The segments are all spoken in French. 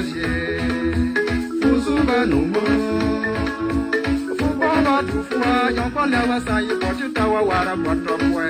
Boisier, Foussouba Noumo, Foubaba Toufoua, Yankon Lawasa, Yipotitawa Wara Potopwe.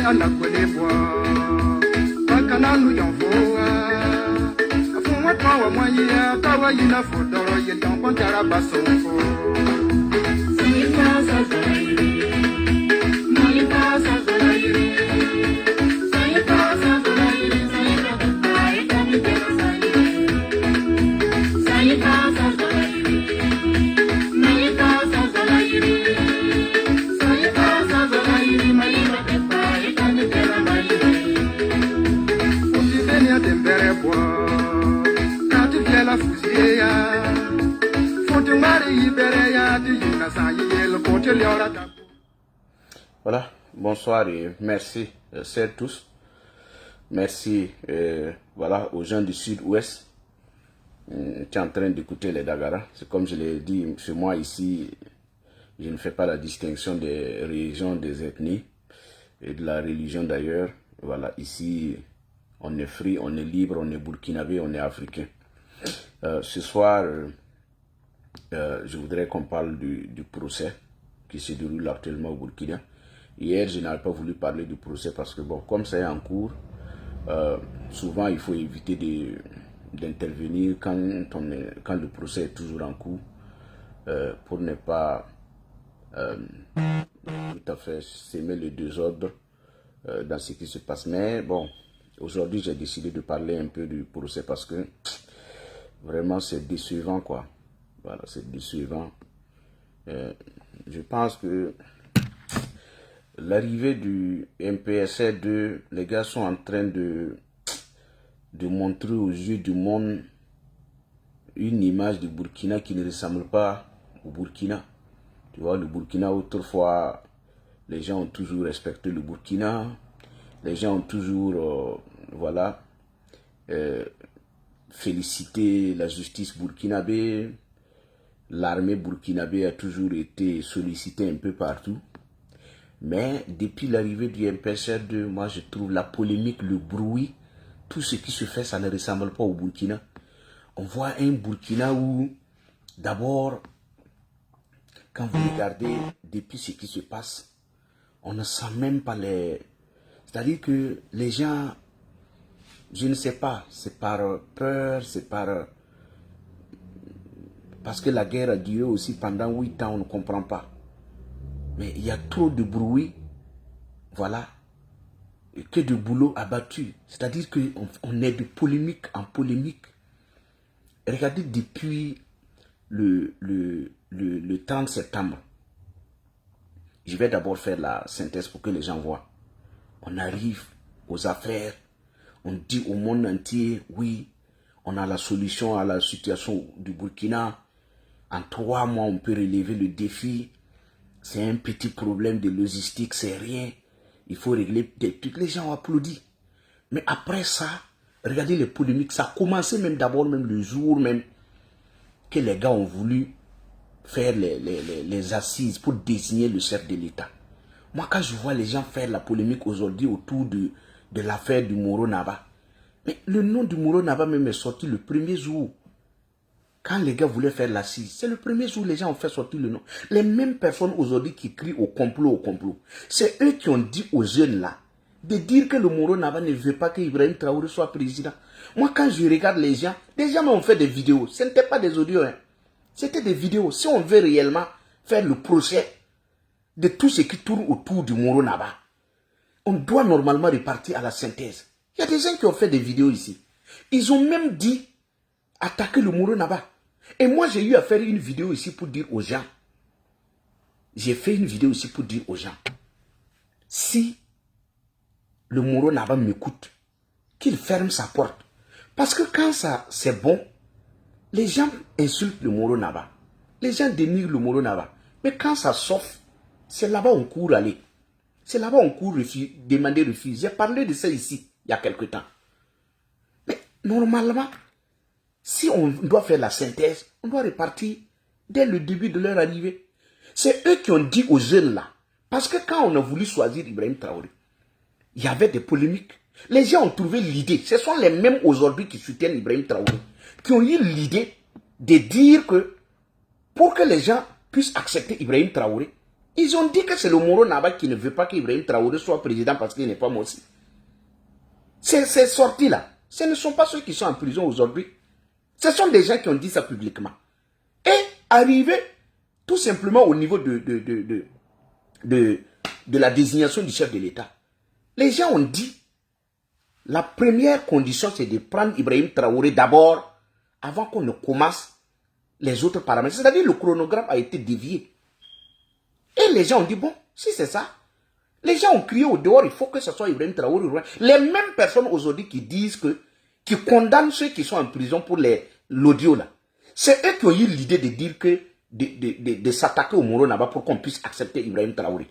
Ala kwele bois, bakana nu yonfoa. Afumwa tawa mwanya, tawa yina fodoro yetan kwantara basonfo. Sayifa sazolairi, sayifa sazolairi, sayifa sazolairi, sayifa sazolairi, kamikera sayifa. Sayifa sazolairi, sayifa sazolairi, sayifa sazolairi, mayifa kepa. Voilà, bonsoir et merci, c'est tous. Merci voilà, aux gens du sud-ouest qui sont en train d'écouter les Dagara. C'est comme je l'ai dit, chez moi ici, je ne fais pas la distinction des religions, des ethnies et de la religion d'ailleurs. Voilà, ici, on est free, on est libre, on est burkinabé, on est africain. Ce soir, je voudrais qu'on parle du procès qui se déroule actuellement au Burkina. Hier, je n'avais pas voulu parler du procès parce que, bon, comme c'est en cours, souvent il faut éviter d'intervenir quand le procès est toujours en cours pour ne pas tout à fait s'aimer le désordre dans ce qui se passe. Mais bon, aujourd'hui j'ai décidé de parler un peu du procès parce que vraiment c'est décevant quoi. Voilà, c'est décevant. Je pense que l'arrivée du MPSR2, les gars sont en train de montrer aux yeux du monde une image du Burkina qui ne ressemble pas au Burkina. Tu vois, le Burkina, autrefois, les gens ont toujours respecté le Burkina. Les gens ont toujours, voilà, félicité la justice burkinabé. L'armée burkinabé a toujours été sollicitée un peu partout. Mais depuis l'arrivée du MPSR2, moi je trouve la polémique, le bruit, tout ce qui se fait, ça ne ressemble pas au Burkina. On voit un Burkina où, d'abord, quand vous regardez depuis ce qui se passe, on ne sent même pas les... C'est-à-dire que les gens, je ne sais pas, c'est par peur, c'est par... Parce que la guerre a duré aussi pendant 8 ans, on ne comprend pas. Mais il y a trop de bruit, voilà, et que de boulot abattu. C'est-à-dire qu'on est de polémique en polémique. Regardez depuis le 30 septembre. Je vais d'abord faire la synthèse pour que les gens voient. On arrive aux affaires, on dit au monde entier, oui, on a la solution à la situation du Burkina. En 3 mois, on peut relever le défi. C'est un petit problème de logistique, c'est rien. Il faut régler des trucs. Les gens ont applaudi. Mais après ça, regardez les polémiques. Ça a commencé même d'abord, même le jour même, que les gars ont voulu faire les assises pour désigner le chef de l'État. Moi, quand je vois les gens faire la polémique aujourd'hui autour de l'affaire du Moro Naba, mais le nom du Moro Naba même est sorti le premier jour. Quand les gars voulaient faire l'assise, c'est le premier jour où les gens ont fait sortir le nom. Les mêmes personnes aujourd'hui qui crient au complot, c'est eux qui ont dit aux jeunes là, de dire que le Moro Naba ne veut pas que Ibrahim Traoré soit président. Moi, quand je regarde les gens m'ont fait des vidéos. Ce n'était pas des audios, hein. C'était des vidéos. Si on veut réellement faire le procès de tout ce qui tourne autour du Moro Naba, on doit normalement repartir à la synthèse. Il y a des gens qui ont fait des vidéos ici. Ils ont même dit attaquer le Moro Naba. Et moi, j'ai eu à faire une vidéo ici pour dire aux gens. J'ai fait une vidéo ici pour dire aux gens. Si le Moro Naba m'écoute, qu'il ferme sa porte. Parce que quand ça c'est bon, les gens insultent le Moro Naba. Les gens dénigrent le Moro Naba. Mais quand ça s'offre, C'est là-bas on court aller. C'est là-bas on court demander refus. J'ai parlé de ça ici, il y a quelque temps. Mais normalement, si on doit faire la synthèse, on doit repartir dès le début de leur arrivée. C'est eux qui ont dit aux jeunes là. Parce que quand on a voulu choisir Ibrahim Traoré, il y avait des polémiques. Les gens ont trouvé l'idée. Ce sont les mêmes aujourd'hui qui soutiennent Ibrahim Traoré, qui ont eu l'idée de dire que pour que les gens puissent accepter Ibrahim Traoré, ils ont dit que c'est le Moro Naba qui ne veut pas qu'Ibrahim Traoré soit président parce qu'il n'est pas Morsi. Ces sorties-là, ce ne sont pas ceux qui sont en prison aujourd'hui. Ce sont des gens qui ont dit ça publiquement. Et arrivé tout simplement au niveau de la désignation du chef de l'État, les gens ont dit, la première condition c'est de prendre Ibrahim Traoré d'abord, avant qu'on ne commence les autres paramètres. C'est-à-dire le chronogramme a été dévié. Et les gens ont dit, bon, si c'est ça, les gens ont crié au dehors, il faut que ce soit Ibrahim Traoré. Les mêmes personnes aujourd'hui qui disent qui condamnent ceux qui sont en prison pour l'audio là, c'est eux qui ont eu l'idée de dire que, de s'attaquer au Moro Naba pour qu'on puisse accepter Ibrahim Traoré.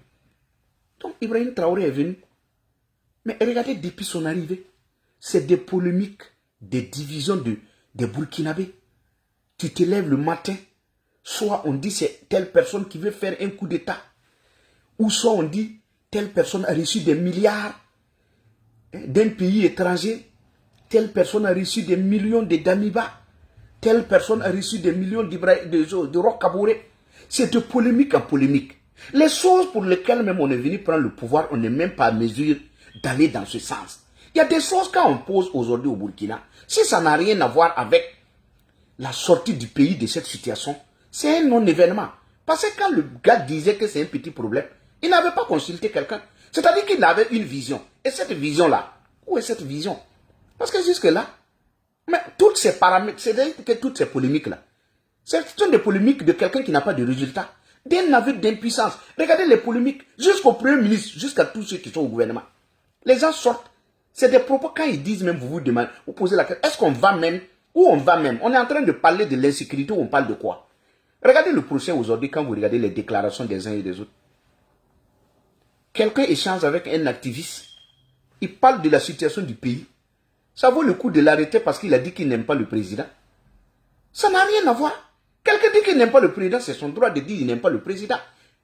Donc Ibrahim Traoré est venu. Mais regardez, depuis son arrivée, c'est des polémiques, des divisions des Burkinabés. Tu te lèves le matin, soit on dit c'est telle personne qui veut faire un coup d'État, ou soit on dit telle personne a reçu des milliards d'un pays étranger, telle personne a reçu des millions de Damiba, telle personne a reçu des millions de Roch Kaboré. C'est de polémique en polémique. Les choses pour lesquelles même on est venu prendre le pouvoir, on n'est même pas à mesure d'aller dans ce sens. Il y a des choses quand on pose aujourd'hui au Burkina, si ça n'a rien à voir avec la sortie du pays de cette situation, c'est un non-événement. Parce que quand le gars disait que c'est un petit problème, il n'avait pas consulté quelqu'un. C'est-à-dire qu'il avait une vision. Et cette vision-là, où est cette vision? Parce que jusque-là, mais toutes ces paramètres, c'est-à-dire que toutes ces polémiques-là, ce sont des polémiques de quelqu'un qui n'a pas de résultat, d'un aveu d'impuissance. Regardez les polémiques, jusqu'au Premier ministre, jusqu'à tous ceux qui sont au gouvernement. Les gens sortent. C'est des propos, quand ils disent même, vous vous demandez, vous posez la question, est-ce qu'on va même, où on va même? On est en train de parler de l'insécurité, on parle de quoi? Regardez le procès aujourd'hui, quand vous regardez les déclarations des uns et des autres. Quelqu'un échange avec un activiste, il parle de la situation du pays. Ça vaut le coup de l'arrêter parce qu'il a dit qu'il n'aime pas le président. Ça n'a rien à voir. Quelqu'un dit qu'il n'aime pas le président, c'est son droit de dire qu'il n'aime pas le président.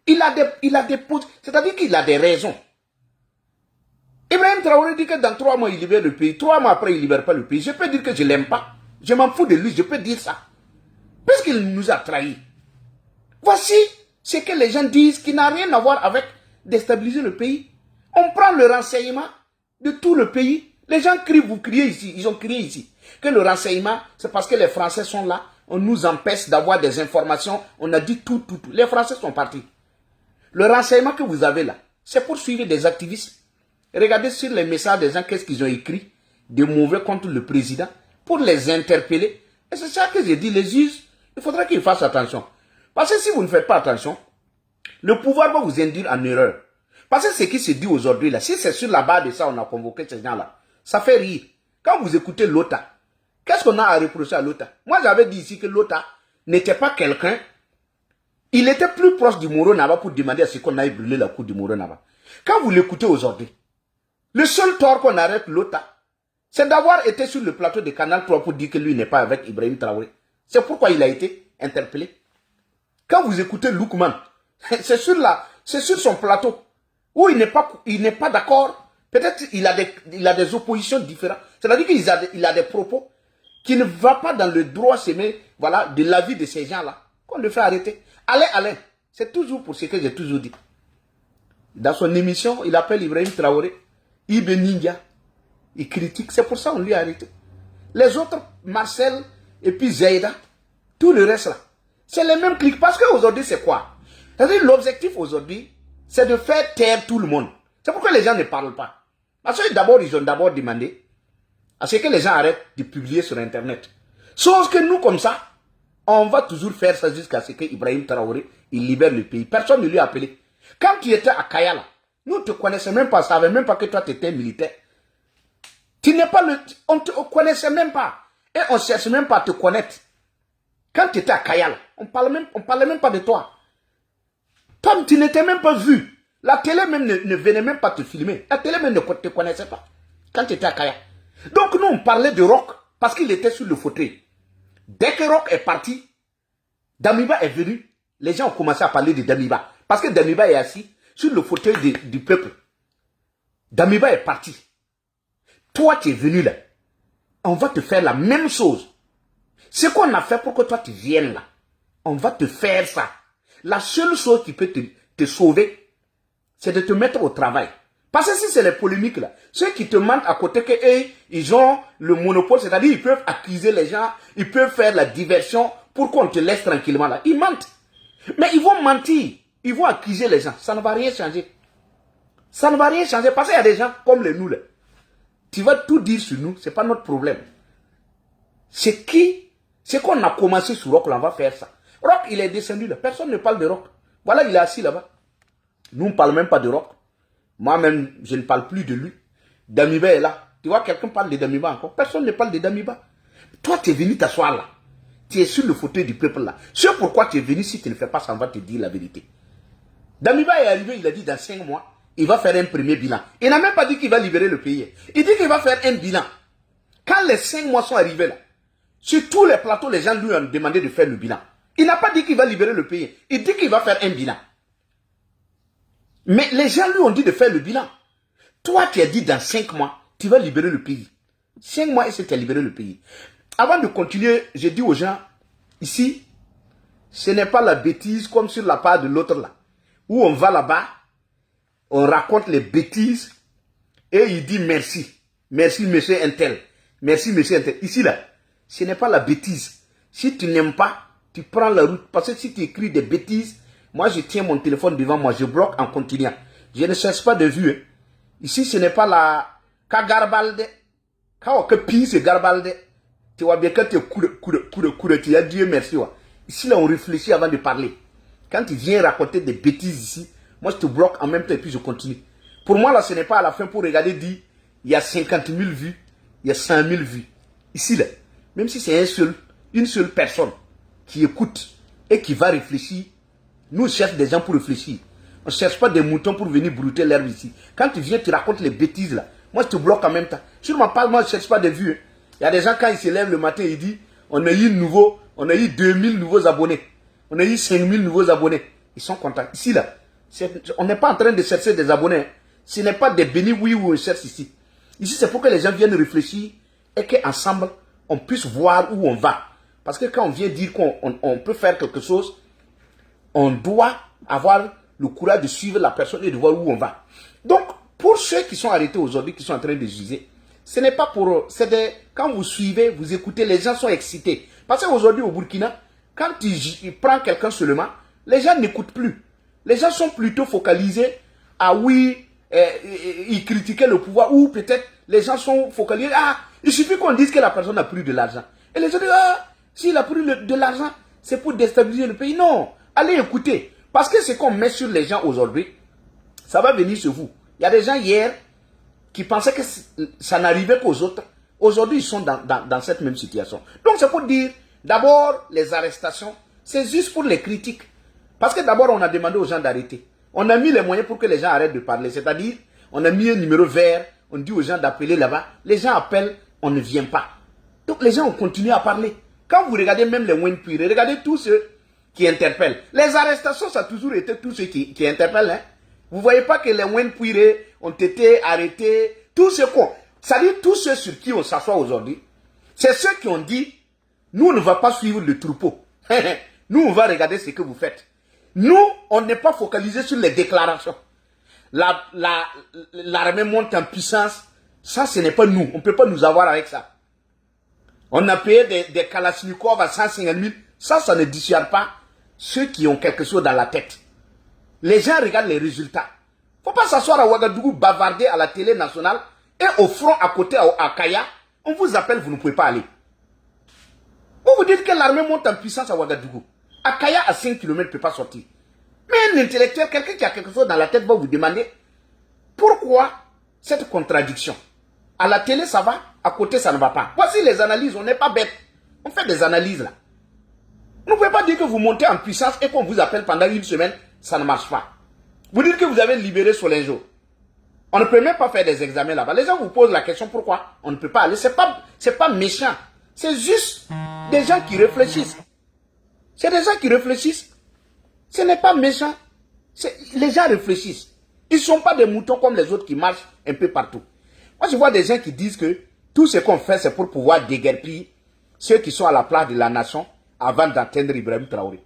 Il a des c'est-à-dire qu'il a des raisons. Ibrahim Traoré dit que dans 3 mois, il libère le pays. 3 mois après, il ne libère pas le pays. Je peux dire que je ne l'aime pas. Je m'en fous de lui, je peux dire ça. Puisqu'il nous a trahis. Voici ce que les gens disent qui n'a rien à voir avec déstabiliser le pays. On prend le renseignement de tout le pays. Les gens crient, vous criez ici, ils ont crié ici. Que le renseignement, c'est parce que les Français sont là. On nous empêche d'avoir des informations. On a dit tout. Les Français sont partis. Le renseignement que vous avez là, c'est pour suivre des activistes. Regardez sur les messages des gens, qu'est-ce qu'ils ont écrit de mauvais contre le président pour les interpeller. Et c'est ça que j'ai dit, les juges, il faudra qu'ils fassent attention. Parce que si vous ne faites pas attention, le pouvoir va vous induire en erreur. Parce que ce qui se dit aujourd'hui, là, si c'est sur la base de ça, on a convoqué ces gens-là, ça fait rire. Quand vous écoutez l'OTA, qu'est-ce qu'on a à reprocher à l'OTA? Moi, j'avais dit ici que l'OTA n'était pas quelqu'un. Il était plus proche du Moro Naba pour demander à ce qu'on aille brûler la cour du Moro Naba. Quand vous l'écoutez aujourd'hui, le seul tort qu'on arrête l'OTA, c'est d'avoir été sur le plateau de Canal 3 pour dire que lui n'est pas avec Ibrahim Traoré. C'est pourquoi il a été interpellé. Quand vous écoutez Loukman, c'est sur son plateau où il n'est pas d'accord. Peut-être il a des oppositions différentes. C'est-à-dire qu'il a des propos qui ne vont pas dans le droit semé, voilà, de l'avis de ces gens-là. Qu'on le fait arrêter. Alain, c'est toujours pour ce que j'ai toujours dit. Dans son émission, il appelle Ibrahim Traoré Ibe Ninja. Il critique, c'est pour ça qu'on lui a arrêté. Les autres, Marcel et puis Zaida, tout le reste là, c'est les mêmes clics. Parce qu'aujourd'hui, c'est quoi? C'est-à-dire, l'objectif aujourd'hui, c'est de faire taire tout le monde. C'est pourquoi les gens ne parlent pas. Parce que d'abord, ils ont d'abord demandé à ce que les gens arrêtent de publier sur Internet. Sauf que nous, comme ça, on va toujours faire ça jusqu'à ce que Ibrahim Traoré, il libère le pays. Personne ne lui a appelé. Quand tu étais à Kayala, nous ne te connaissons même pas, on ne savait même pas que toi tu étais militaire. Tu n'es pas on ne te connaissait même pas. Et on ne cherche même pas à te connaître. Quand tu étais à Kayala, on ne parlait même pas de toi. Toi, tu n'étais même pas vu. La télé même ne venait même pas te filmer. La télé même ne te connaissait pas. Quand tu étais à Kaya. Donc nous, on parlait de Rock parce qu'il était sur le fauteuil. Dès que Rock est parti, Damiba est venu. Les gens ont commencé à parler de Damiba. Parce que Damiba est assis sur le fauteuil du peuple. Damiba est parti. Toi, tu es venu là. On va te faire la même chose. Ce qu'on a fait pour que toi, tu viennes là. On va te faire ça. La seule chose qui peut te sauver, c'est de te mettre au travail. Parce que si c'est les polémiques là, ceux qui te mentent à côté que ils ont le monopole, c'est-à-dire ils peuvent accuser les gens, ils peuvent faire la diversion pour qu'on te laisse tranquillement là. Ils mentent. Mais ils vont mentir, ils vont accuser les gens. Ça ne va rien changer. Ça ne va rien changer parce qu'il y a des gens comme les nous là. Tu vas tout dire sur nous, c'est pas notre problème. C'est qu'on a commencé sur Rock, là, on va faire ça. Rock, il est descendu là. Personne ne parle de Rock. Voilà, il est assis là-bas. Nous, on ne parle même pas de Rock. Moi-même, je ne parle plus de lui. Damiba est là. Tu vois, quelqu'un parle de Damiba encore. Personne ne parle de Damiba. Toi, tu es venu t'asseoir là. Tu es sur le fauteuil du peuple là. C'est pourquoi tu es venu. Si tu ne fais pas ça, on va te dire la vérité. Damiba est arrivé, il a dit dans 5 mois, il va faire un premier bilan. Il n'a même pas dit qu'il va libérer le pays. Il dit qu'il va faire un bilan. Quand les 5 mois sont arrivés là, sur tous les plateaux, les gens lui ont demandé de faire le bilan. Il n'a pas dit qu'il va libérer le pays. Il dit qu'il va faire un bilan. Mais les gens lui ont dit de faire le bilan. Toi, tu as dit dans 5 mois, tu vas libérer le pays. 5 mois et c'est tu as libéré le pays. Avant de continuer, j'ai dit aux gens, ici, ce n'est pas la bêtise comme sur la part de l'autre là. Où on va là-bas, on raconte les bêtises et il dit merci. Merci monsieur Intel. Merci monsieur Intel. Ici là, ce n'est pas la bêtise. Si tu n'aimes pas, tu prends la route. Parce que si tu écris des bêtises, moi je tiens mon téléphone devant moi, je bloque en continuant. Je ne cherche pas de vue. Hein. Ici ce n'est pas la Kagarbalde. Quand on pille ce Garbalde, tu vois bien quand tu es tu as Dieu merci. Ouais. Ici là on réfléchit avant de parler. Quand tu viens raconter des bêtises ici, moi je te bloque en même temps et puis je continue. Pour moi là ce n'est pas à la fin pour regarder dire il y a 50 000 vues, il y a 100 000 vues. Ici là, même si c'est une seule personne qui écoute et qui va réfléchir, nous cherchons des gens pour réfléchir. On ne cherche pas des moutons pour venir brouter l'herbe ici. Quand tu viens, tu racontes les bêtises là. Moi je te bloque en même temps. Sur ma page, moi je ne cherche pas de vues. Hein. Il y a des gens quand ils se lèvent le matin, ils disent on a eu 2000 nouveaux abonnés. On a eu 5000 nouveaux abonnés. Ils sont contents. Ici là, on n'est pas en train de chercher des abonnés. Hein. Ce n'est pas des bénis oui ou on cherche ici. Ici c'est pour que les gens viennent réfléchir et qu'ensemble on puisse voir où on va. Parce que quand on vient dire qu'on peut faire quelque chose, on doit avoir le courage de suivre la personne et de voir où on va. Donc, pour ceux qui sont arrêtés aujourd'hui, qui sont en train de juger, ce n'est pas pour eux. Quand vous suivez, vous écoutez, les gens sont excités. Parce qu'aujourd'hui au Burkina, quand il prend quelqu'un seulement, les gens n'écoutent plus. Les gens sont plutôt focalisés à oui, ils critiquaient le pouvoir, ou peut-être les gens sont focalisés, il suffit qu'on dise que la personne a pris de l'argent. Et les gens disent, s'il a pris de l'argent, c'est pour déstabiliser le pays. Non, allez écouter. Parce que ce qu'on met sur les gens aujourd'hui, ça va venir sur vous. Il y a des gens hier qui pensaient que ça n'arrivait qu'aux autres. Aujourd'hui, ils sont dans cette même situation. Donc c'est pour dire, d'abord, les arrestations, c'est juste pour les critiques. Parce que d'abord, on a demandé aux gens d'arrêter. On a mis les moyens pour que les gens arrêtent de parler. C'est-à-dire, on a mis un numéro vert, on dit aux gens d'appeler là-bas. Les gens appellent, on ne vient pas. Donc les gens ont continué à parler. Quand vous regardez même les Wenpuire, regardez tous ceux qui interpellent. Les arrestations, ça a toujours été tous ceux qui interpellent. Hein. Vous ne voyez pas que les Wenpuire ont été arrêtés. Tous ceux c'est-à-dire tous ceux sur qui on s'assoit aujourd'hui, c'est ceux qui ont dit, nous on ne va pas suivre le troupeau. Nous on va regarder ce que vous faites. Nous, on n'est pas focalisé sur les déclarations. L'armée monte en puissance. Ça, ce n'est pas nous. On ne peut pas nous avoir avec ça. On a payé des Kalachnikov à 150 000. Ça ne dissuade pas ceux qui ont quelque chose dans la tête. Les gens regardent les résultats. Il ne faut pas s'asseoir à Ouagadougou, bavarder à la télé nationale et au front à côté à Kaya. On vous appelle, vous ne pouvez pas aller. Vous dites que l'armée monte en puissance à Ouagadougou. À Kaya, à 5 km, ne peut pas sortir. Mais un intellectuel, quelqu'un qui a quelque chose dans la tête, va vous demander pourquoi cette contradiction. À la télé, ça va, à côté, ça ne va pas. Voici les analyses, on n'est pas bête. On fait des analyses là. Vous ne pouvez pas dire que vous montez en puissance et qu'on vous appelle pendant une semaine ça ne marche pas. Vous dites que vous avez libéré Solenjo. On ne peut même pas faire des examens là-bas. Les gens vous posent la question pourquoi on ne peut pas aller. C'est pas méchant. C'est juste des gens qui réfléchissent. C'est des gens qui réfléchissent. Ce n'est pas méchant. Les gens réfléchissent. Ils ne sont pas des moutons comme les autres qui marchent un peu partout. Moi, je vois des gens qui disent que tout ce qu'on fait, c'est pour pouvoir déguerpir ceux qui sont à la place de la nation avant d'atteindre Ibrahim Traoré.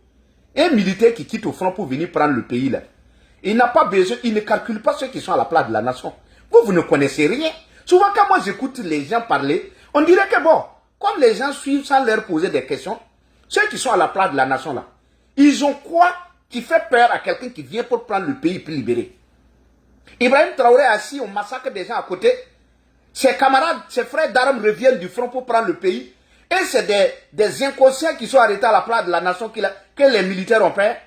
Un militaire qui quitte au front pour venir prendre le pays là, il n'a pas besoin, il ne calcule pas ceux qui sont à la place de la nation. Vous ne connaissez rien. Souvent, quand moi j'écoute les gens parler, on dirait que bon, comme les gens suivent sans leur poser des questions, ceux qui sont à la place de la nation là, ils ont quoi qui fait peur à quelqu'un qui vient pour prendre le pays et puis libérer? Ibrahim Traoré est assis, on massacre des gens à côté. Ses camarades, ses frères d'armes reviennent du front pour prendre le pays. Et c'est des inconscients qui sont arrêtés à la place de la nation que les militaires ont fait.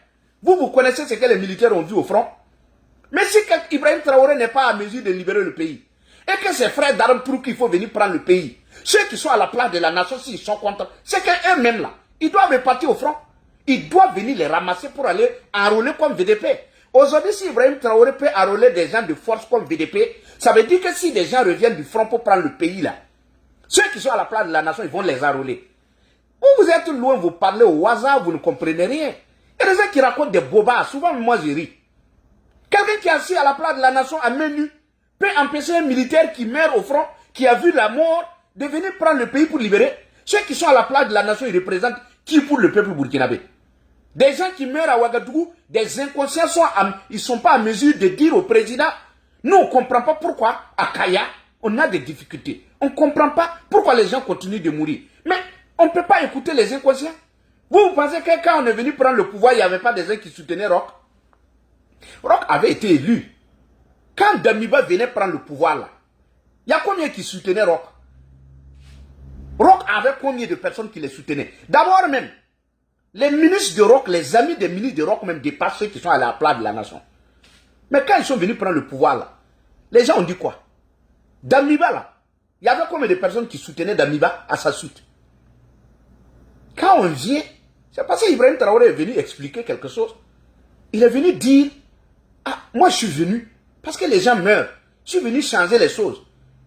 Vous connaissez ce que les militaires ont vu au front. Mais si Ibrahim Traoré n'est pas à mesure de libérer le pays, et que ses frères d'armes trouvent qu'il faut venir prendre le pays, ceux qui sont à la place de la nation, s'ils sont contents, c'est qu'eux-mêmes là, ils doivent partir au front. Ils doivent venir les ramasser pour aller enrôler comme VDP. Aujourd'hui, si Ibrahim Traoré peut enrôler des gens de force comme VDP, ça veut dire que si des gens reviennent du front pour prendre le pays là, ceux qui sont à la place de la nation, ils vont les enrôler. Vous êtes loin, vous parlez au hasard, vous ne comprenez rien. Il y a des gens qui racontent des bobards, souvent moi je ris. Quelqu'un qui est assis à la place de la nation à main nue peut empêcher un militaire qui meurt au front, qui a vu la mort, de venir prendre le pays pour libérer. Ceux qui sont à la place de la nation, ils représentent qui pour le peuple burkinabé? Des gens qui meurent à Ouagadougou, des inconscients, ils ne sont pas à mesure de dire au président, nous on ne comprend pas pourquoi à Kaya, on a des difficultés. On ne comprend pas pourquoi les gens continuent de mourir. Mais on ne peut pas écouter les inconscients. Vous pensez que quand on est venu prendre le pouvoir, il n'y avait pas des gens qui soutenaient Roch? Roch avait été élu. Quand Damiba venait prendre le pouvoir là, il y a combien qui soutenaient Roch? Roch avait combien de personnes qui les soutenaient? D'abord même, les ministres de Roch, les amis des ministres de Roch même dépassent ceux qui sont à la place de la nation. Mais quand ils sont venus prendre le pouvoir là, les gens ont dit quoi? Damiba là, il y avait combien de personnes qui soutenaient Damiba à sa suite? Quand on vient, c'est parce qu'Ibrahim Traoré est venu expliquer quelque chose. Il est venu dire, ah, moi je suis venu, parce que les gens meurent, je suis venu changer les choses.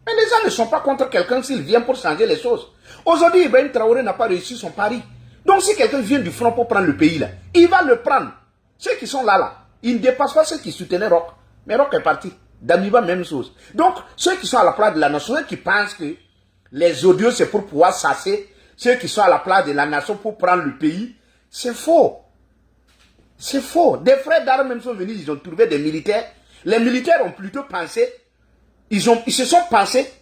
Mais les gens ne sont pas contre quelqu'un s'il vient pour changer les choses. Aujourd'hui, Ibrahim Traoré n'a pas réussi son pari. Donc si quelqu'un vient du front pour prendre le pays là, il va le prendre. Ceux qui sont là, ils ne dépassent pas ceux qui soutenaient Roch. Mais Roch est parti. Damiba, même chose. Donc, ceux qui sont à la place de la nation, ceux qui pensent que les odieux, c'est pour pouvoir chasser ceux qui sont à la place de la nation pour prendre le pays, c'est faux. C'est faux. Des frères d'armes même sont venus, ils ont trouvé des militaires. Les militaires ont plutôt pensé, ils se sont pensés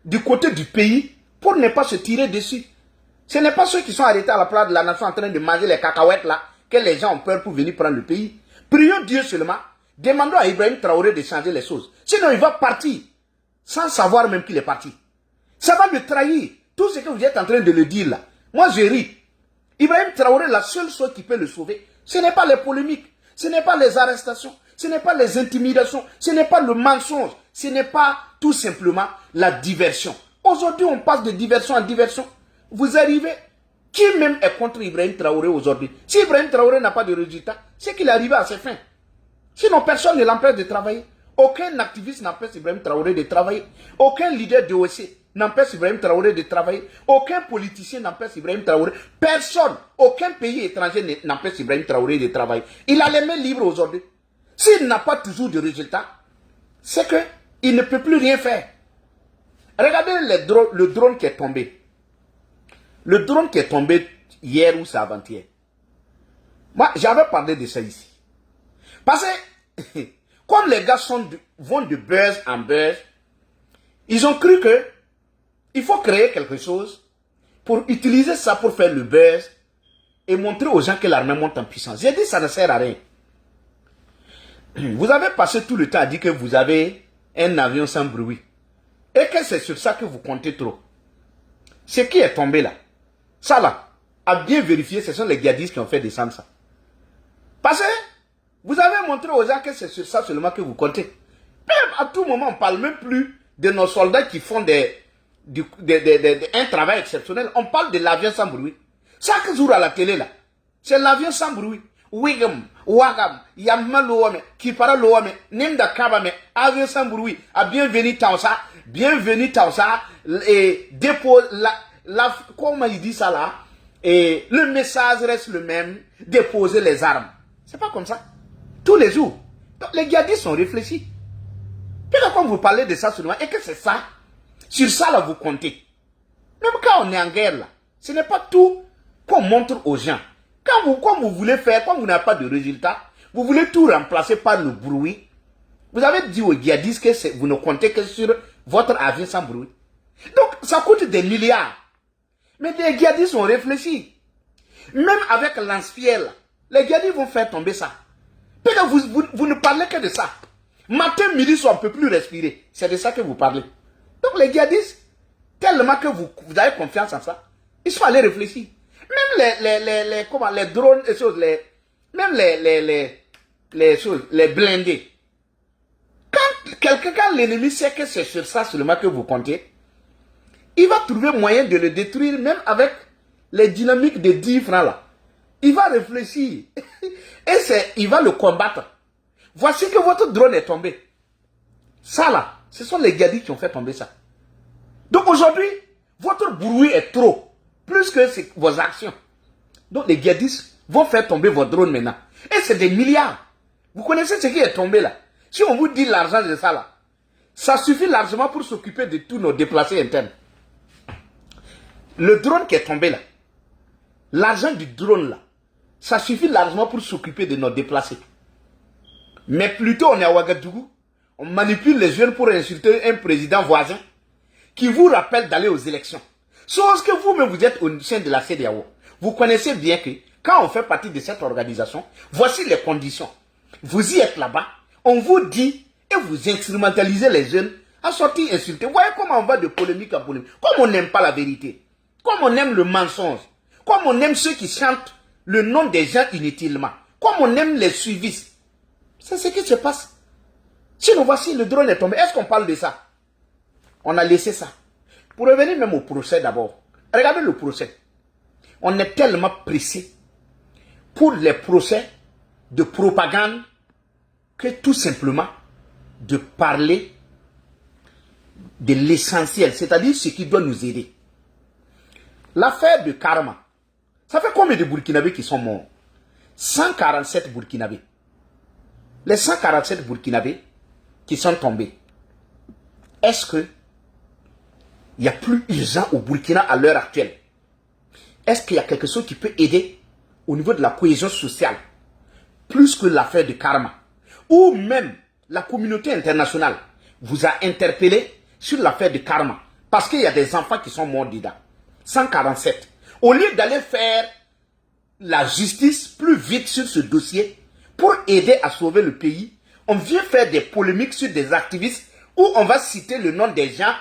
du côté du pays pour ne pas se tirer dessus. Ce n'est pas ceux qui sont arrêtés à la place de la nation en train de manger les cacahuètes là, que les gens ont peur pour venir prendre le pays. Prions Dieu seulement. Demandons à Ibrahim Traoré de changer les choses. Sinon, il va partir sans savoir même qu'il est parti. Ça va me trahir. Tout ce que vous êtes en train de le dire là. Moi, je ris. Ibrahim Traoré, la seule chose qui peut le sauver, ce n'est pas les polémiques, ce n'est pas les arrestations, ce n'est pas les intimidations, ce n'est pas le mensonge, ce n'est pas tout simplement la diversion. Aujourd'hui, on passe de diversion en diversion. Vous arrivez, qui même est contre Ibrahim Traoré aujourd'hui? Si Ibrahim Traoré n'a pas de résultat, c'est qu'il est arrivé à ses fins. Sinon, personne ne l'empêche de travailler. Aucun activiste n'empêche Ibrahim Traoré de travailler. Aucun leader de OSC n'empêche Ibrahim Traoré de travailler. Aucun politicien n'empêche Ibrahim Traoré. Personne, aucun pays étranger n'empêche Ibrahim Traoré de travailler. Il a les mains libres aujourd'hui. S'il n'a pas toujours de résultats, c'est qu'il ne peut plus rien faire. Regardez le drone qui est tombé. Le drone qui est tombé hier ou c'est avant-hier. Moi, j'avais parlé de ça ici. Parce que, comme les gars vont de buzz en buzz, ils ont cru que il faut créer quelque chose pour utiliser ça pour faire le buzz et montrer aux gens que l'armée monte en puissance. J'ai dit que ça ne sert à rien. Vous avez passé tout le temps à dire que vous avez un avion sans bruit. Et que c'est sur ça que vous comptez trop. Ce qui est tombé là, ça là, à bien vérifier, ce sont les djihadistes qui ont fait descendre ça. Parce que vous avez montré aux gens que c'est sur ça seulement que vous comptez. Même à tout moment, on ne parle même plus de nos soldats qui font un travail exceptionnel. On parle de l'avion sans bruit. Chaque jour à la télé, là, c'est l'avion sans bruit. Wigam, Wagam, Yamalouame, Kipara Louame, Nimda Kabame, Avion Sambroui, à bienvenue Tausa, bienvenue Tausa, et dépose comment il dit ça là, et le message reste le même, déposer les armes. C'est pas comme ça. Tous les jours. Donc, les djihadistes sont réfléchis. Puis quand vous parlez de ça seulement, et que c'est ça, sur ça là vous comptez. Même quand on est en guerre là, ce n'est pas tout qu'on montre aux gens. Quand vous voulez faire, quand vous n'avez pas de résultat, vous voulez tout remplacer par le bruit. Vous avez dit aux djihadistes que vous ne comptez que sur votre avion sans bruit. Donc ça coûte des milliards. Mais les djihadistes ont réfléchi. Même avec lance-pierre, les djihadistes vont faire tomber ça. Peut-être vous ne parlez que de ça. Matin, midi, soir, on ne peut plus respirer. C'est de ça que vous parlez. Donc les djihadistes, tellement que vous avez confiance en ça, ils sont allés réfléchir. Même les drones et choses, même les choses, les blindés. Quand l'ennemi sait que c'est sur ça seulement que vous comptez, il va trouver moyen de le détruire même avec les dynamiques de 10 francs là. Il va réfléchir. Et il va le combattre. Voici que votre drone est tombé. Ça là, ce sont les djihadistes qui ont fait tomber ça. Donc aujourd'hui, votre bruit est trop. Plus que vos actions. Donc les djihadistes vont faire tomber vos drones maintenant. Et c'est des milliards. Vous connaissez ce qui est tombé là. Si on vous dit l'argent de ça là, ça suffit largement pour s'occuper de tous nos déplacés internes. Le drone qui est tombé là, l'argent du drone là, ça suffit largement pour s'occuper de nos déplacés. Mais plutôt on est à Ouagadougou, on manipule les jeunes pour insulter un président voisin qui vous rappelle d'aller aux élections. Sauf que vous-même vous êtes au sein de la CEDEAO. Vous connaissez bien que quand on fait partie de cette organisation, voici les conditions. Vous y êtes là-bas, on vous dit et vous instrumentalisez les jeunes à sortir insulter. Vous voyez comment on va de polémique en polémique. Comme on n'aime pas la vérité, comme on aime le mensonge, comme on aime ceux qui chantent le nom des gens inutilement, comme on aime les suivistes. C'est ce qui se passe. Sinon, voici le drone est tombé. Est-ce qu'on parle de ça? On a laissé ça. Pour revenir même au procès d'abord. Regardez le procès. On est tellement pressé pour les procès de propagande que tout simplement de parler de l'essentiel, c'est-à-dire ce qui doit nous aider. L'affaire de Karma, ça fait combien de Burkinabés qui sont morts? 147 Burkinabés. Les 147 Burkinabés qui sont tombés. Est-ce que il y a plus urgent au Burkina à l'heure actuelle? Est-ce qu'il y a quelque chose qui peut aider au niveau de la cohésion sociale plus que l'affaire de Karma? Ou même la communauté internationale vous a interpellé sur l'affaire de Karma parce qu'il y a des enfants qui sont morts dedans. 147. Au lieu d'aller faire la justice plus vite sur ce dossier pour aider à sauver le pays, on vient faire des polémiques sur des activistes où on va citer le nom des gens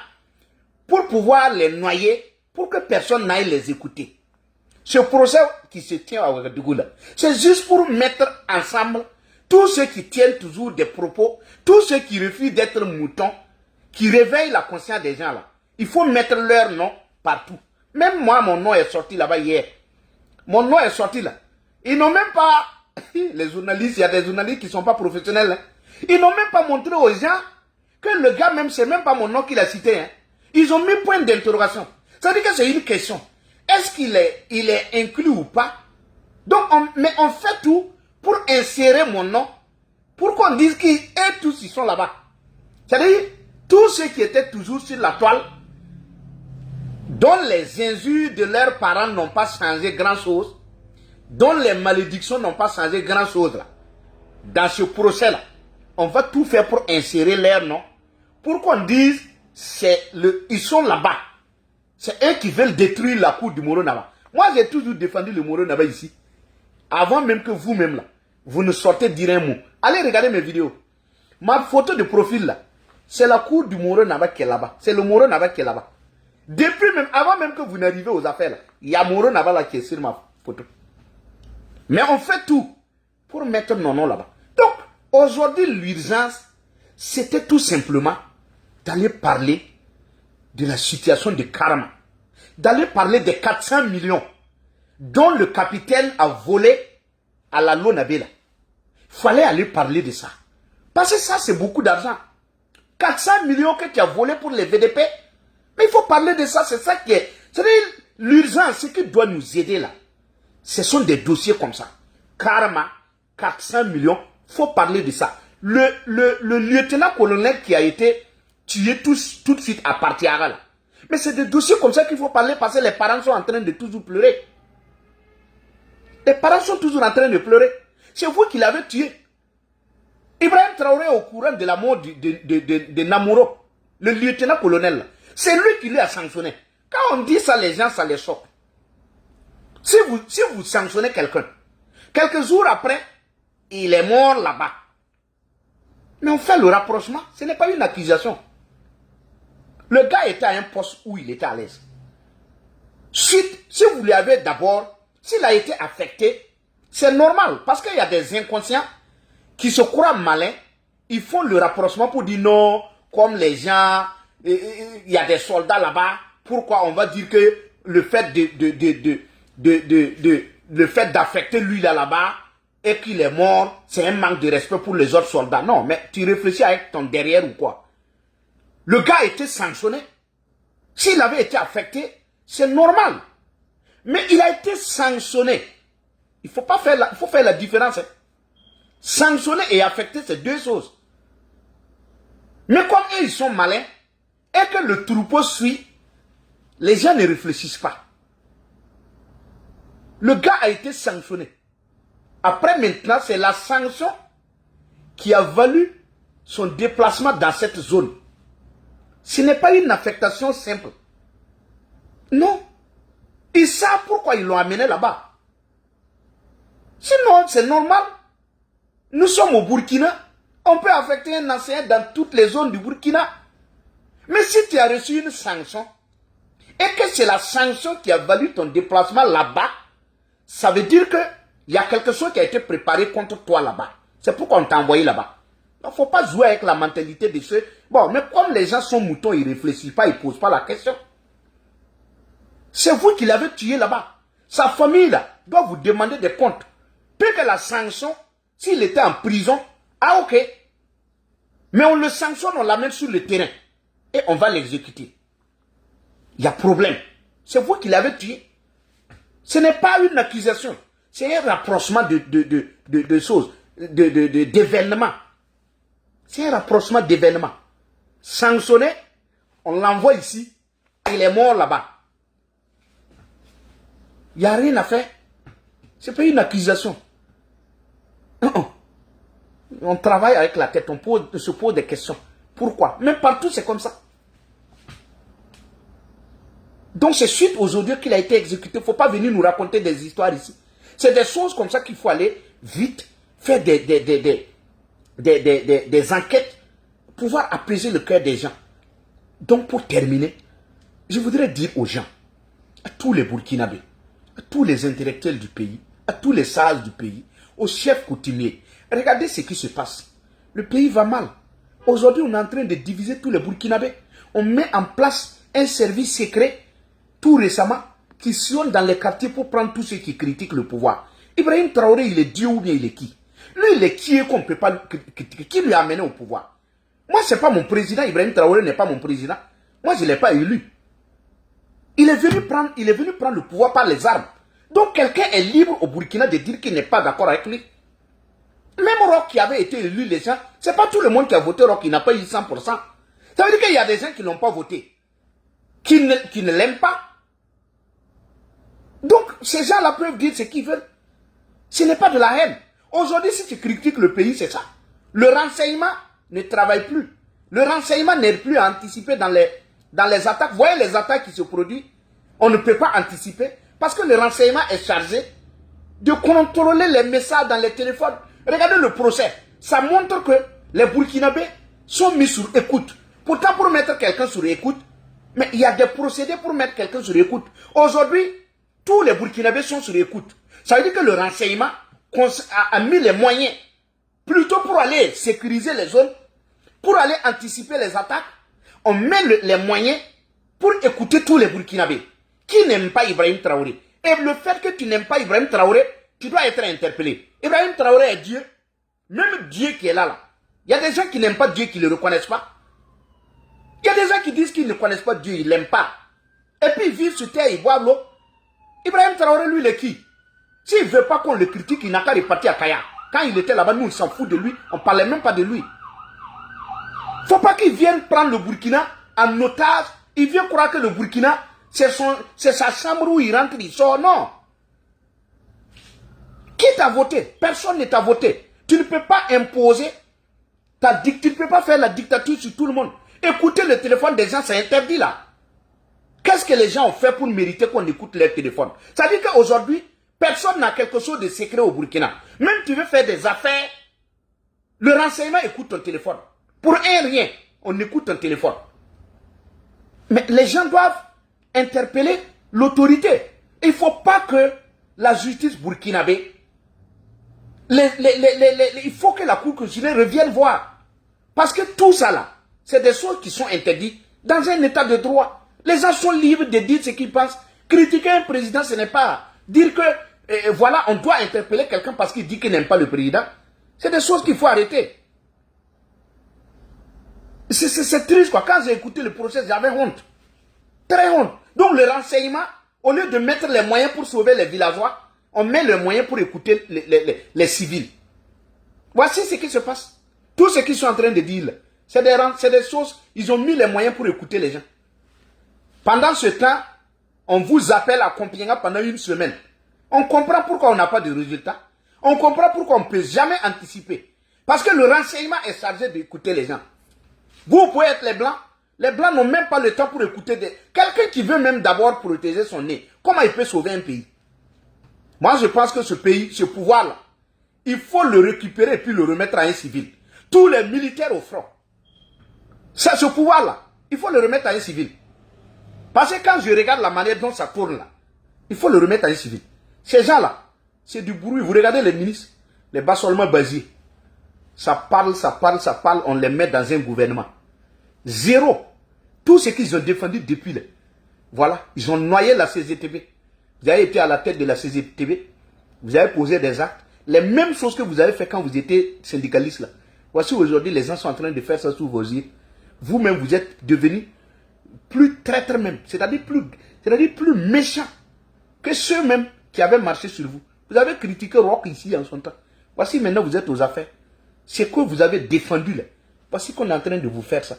pour pouvoir les noyer, pour que personne n'aille les écouter. Ce procès qui se tient à Ouagadougou, c'est juste pour mettre ensemble tous ceux qui tiennent toujours des propos, tous ceux qui refusent d'être moutons, qui réveillent la conscience des gens là. Il faut mettre leur nom partout. Même moi, mon nom est sorti là-bas hier. Mon nom est sorti là. Ils n'ont même pas, les journalistes, il y a des journalistes qui ne sont pas professionnels. Hein. Ils n'ont même pas montré aux gens que le gars même, c'est même pas mon nom qu'il a cité. Hein. Ils ont mis point d'interrogation. Ça veut dire que c'est une question. Est-ce qu'il est inclus ou pas? Donc, mais on fait tout pour insérer mon nom, pour qu'on dise qu'ils tous ils sont là-bas. C'est-à-dire, tous ceux qui étaient toujours sur la toile, dont les injures de leurs parents n'ont pas changé grand-chose, dont les malédictions n'ont pas changé grand-chose là. Dans ce procès-là, on va tout faire pour insérer leur nom, pour qu'on dise ils sont là-bas. C'est eux qui veulent détruire la cour du Moro Naba. Moi, j'ai toujours défendu le Moro Naba ici. Avant même que vous-même là, vous ne sortez dire un mot. Allez regarder mes vidéos. Ma photo de profil là, c'est la cour du Moro Naba qui est là-bas. C'est le Moro Naba qui est là-bas. Depuis même, avant même que vous n'arrivez aux affaires là, il y a Moro Naba là qui est sur ma photo. Mais on fait tout pour mettre nos noms là-bas. Donc, aujourd'hui, l'urgence, c'était tout simplement d'aller parler de la situation de Karma. D'aller parler des 400 millions dont le capitaine a volé à la Lonabe là. Il fallait aller parler de ça. Parce que ça, c'est beaucoup d'argent. 400 millions que tu as volé pour les VDP. Mais il faut parler de ça, c'est ça qui est. C'est-à-dire, l'urgence, ce qui doit nous aider là, ce sont des dossiers comme ça. Karma, 400 millions, il faut parler de ça. Le lieutenant-colonel qui a été tué tout de suite à Partiara là. Mais c'est des dossiers comme ça qu'il faut parler parce que les parents sont en train de toujours pleurer. Les parents sont toujours en train de pleurer. C'est vous qui l'avez tué. Ibrahim Traoré est au courant de la mort de Namoro, le lieutenant-colonel. C'est lui qui l'a sanctionné. Quand on dit ça, les gens, ça les choque. Si vous sanctionnez quelqu'un, quelques jours après, il est mort là-bas. Mais on fait le rapprochement, ce n'est pas une accusation. Le gars était à un poste où il était à l'aise. Suite, si vous lui avez d'abord, s'il a été affecté, c'est normal, parce qu'il y a des inconscients qui se croient malins, ils font le rapprochement pour dire non, comme les gens, il y a des soldats là-bas, pourquoi on va dire que le fait le fait d'affecter lui là-bas et qu'il est mort, c'est un manque de respect pour les autres soldats. Non, mais tu réfléchis avec ton derrière ou quoi? Le gars a été sanctionné. S'il avait été affecté, c'est normal. Mais il a été sanctionné. Il faut faire la différence. Hein. Sanctionné et affecté, c'est deux choses. Mais comme eux, ils sont malins, et que le troupeau suit, les gens ne réfléchissent pas. Le gars a été sanctionné. Après, maintenant, c'est la sanction qui a valu son déplacement dans cette zone. Ce n'est pas une affectation simple. Non. Ils savent pourquoi ils l'ont amené là-bas. Sinon, c'est normal. Nous sommes au Burkina. On peut affecter un enseignant dans toutes les zones du Burkina. Mais si tu as reçu une sanction, et que c'est la sanction qui a valu ton déplacement là-bas, ça veut dire qu'il y a quelque chose qui a été préparé contre toi là-bas. C'est pourquoi on t'a envoyé là-bas. Il ne faut pas jouer avec la mentalité de ceux... Bon, mais comme les gens sont moutons, ils ne réfléchissent pas, ils ne posent pas la question. C'est vous qui l'avez tué là-bas. Sa famille là doit vous demander des comptes. Puis que la sanction, s'il était en prison, ah ok. Mais on le sanctionne, on l'amène sur le terrain. Et on va l'exécuter. Il y a problème. C'est vous qui l'avez tué. Ce n'est pas une accusation. C'est un rapprochement de choses, d'événements. C'est un rapprochement d'événements. Sanctionné, on l'envoie ici, il est mort là-bas. Il n'y a rien à faire. Ce n'est pas une accusation. On travaille avec la tête, on se pose des questions. Pourquoi? Même partout, c'est comme ça. Donc, c'est suite aujourd'hui qu'il a été exécuté. Il ne faut pas venir nous raconter des histoires ici. C'est des choses comme ça qu'il faut aller vite, faire des enquêtes, pouvoir apaiser le cœur des gens. Donc, pour terminer, je voudrais dire aux gens, à tous les Burkinabés, à tous les intellectuels du pays, à tous les sages du pays, aux chefs coutumiers, regardez ce qui se passe. Le pays va mal. Aujourd'hui, on est en train de diviser tous les Burkinabés. On met en place un service secret, tout récemment, qui sillonne dans les quartiers pour prendre tous ceux qui critiquent le pouvoir. Ibrahim Traoré, il est Dieu ou bien il est qui? Lui, il est qui qu'on ne peut pas critiquer? Qui lui a amené au pouvoir? Moi, ce n'est pas mon président. Ibrahim Traoré n'est pas mon président. Moi, je ne l'ai pas élu. Il est venu prendre le pouvoir par les armes. Donc, quelqu'un est libre au Burkina de dire qu'il n'est pas d'accord avec lui. Même Roch qui avait été élu, les gens, ce n'est pas tout le monde qui a voté Roch qui n'a pas eu 100%. Ça veut dire qu'il y a des gens qui ne l'ont pas voté, qui ne l'aiment pas. Donc, ces gens-là peuvent dire ce qu'ils veulent. Ce n'est pas de la haine. Aujourd'hui, si tu critiques le pays, c'est ça. Le renseignement ne travaille plus. Le renseignement n'est plus à anticiper dans les attaques. Vous voyez les attaques qui se produisent? On ne peut pas anticiper parce que le renseignement est chargé de contrôler les messages dans les téléphones. Regardez le procès. Ça montre que les Burkinabés sont mis sur écoute. Pourtant, pour mettre quelqu'un sur écoute, mais il y a des procédés pour mettre quelqu'un sur écoute. Aujourd'hui, tous les Burkinabés sont sur écoute. Ça veut dire que le renseignement a mis les moyens plutôt pour aller sécuriser les zones, pour aller anticiper les attaques. On met les moyens pour écouter tous les Burkinabés qui n'aiment pas Ibrahim Traoré. Et le fait que tu n'aimes pas Ibrahim Traoré, tu dois être interpellé. Ibrahim Traoré est Dieu. Même Dieu qui est là. Il y a des gens qui n'aiment pas Dieu, qui ne le reconnaissent pas. Il y a des gens qui disent qu'ils ne connaissent pas Dieu, ils ne l'aiment pas. Et puis ils vivent sur terre, ils boivent l'eau. Ibrahim Traoré, lui, il est qui? S'il ne veut pas qu'on le critique, il n'a qu'à repartir à Kaya. Quand il était là-bas, nous, on s'en fout de lui. On ne parlait même pas de lui. Il ne faut pas qu'il vienne prendre le Burkina en otage. Il vient croire que le Burkina, c'est sa chambre où il rentre, il sort. Non. Qui t'a voté? Personne ne t'a voté. Tu ne peux pas imposer tu ne peux pas faire la dictature sur tout le monde. Écouter le téléphone des gens, c'est interdit là. Qu'est-ce que les gens ont fait pour mériter qu'on écoute leur téléphone? Ça veut dire qu'aujourd'hui, personne n'a quelque chose de secret au Burkina. Même tu veux faire des affaires, le renseignement écoute ton téléphone. Pour un rien, on écoute ton téléphone. Mais les gens doivent interpeller l'autorité. Il ne faut pas que la justice burkinabé, il faut que la Cour constitutionnelle revienne voir. Parce que tout ça là, c'est des choses qui sont interdites dans un état de droit. Les gens sont libres de dire ce qu'ils pensent. Critiquer un président, ce n'est pas dire que, voilà, on doit interpeller quelqu'un parce qu'il dit qu'il n'aime pas le président. C'est des choses qu'il faut arrêter. C'est triste quoi. Quand j'ai écouté le procès, j'avais honte. Très honte. Donc le renseignement, au lieu de mettre les moyens pour sauver les villageois, on met les moyens pour écouter les civils. Voici ce qui se passe. Tout ce qu'ils sont en train de dire, c'est des choses, ils ont mis les moyens pour écouter les gens. Pendant ce temps, on vous appelle à Compiègne pendant une semaine. On comprend pourquoi on n'a pas de résultats. On comprend pourquoi on ne peut jamais anticiper. Parce que le renseignement est chargé d'écouter les gens. Vous pouvez être les Blancs. Les Blancs n'ont même pas le temps pour écouter quelqu'un qui veut même d'abord protéger son nez. Comment il peut sauver un pays? Moi, je pense que ce pays, ce pouvoir-là, il faut le récupérer et puis le remettre à un civil. Tous les militaires au front. C'est ce pouvoir-là. Il faut le remettre à un civil. Parce que quand je regarde la manière dont ça tourne là, il faut le remettre à un civil. Ces gens-là, c'est du bruit. Vous regardez les ministres, les bassolements basiques. Ça parle, on les met dans un gouvernement. Zéro. Tout ce qu'ils ont défendu depuis là. Voilà, ils ont noyé la CGTB. Vous avez été à la tête de la CGTB. Vous avez posé des actes. Les mêmes choses que vous avez fait quand vous étiez syndicaliste là. Voici aujourd'hui, les gens sont en train de faire ça sous vos yeux. Vous-même, vous êtes devenus plus traîtres même. C'est-à-dire plus méchants que ceux-mêmes qui avaient marché sur vous. Vous avez critiqué Rock ici en son temps. Voici maintenant, vous êtes aux affaires. C'est que vous avez défendu là. Voici qu'on est en train de vous faire ça.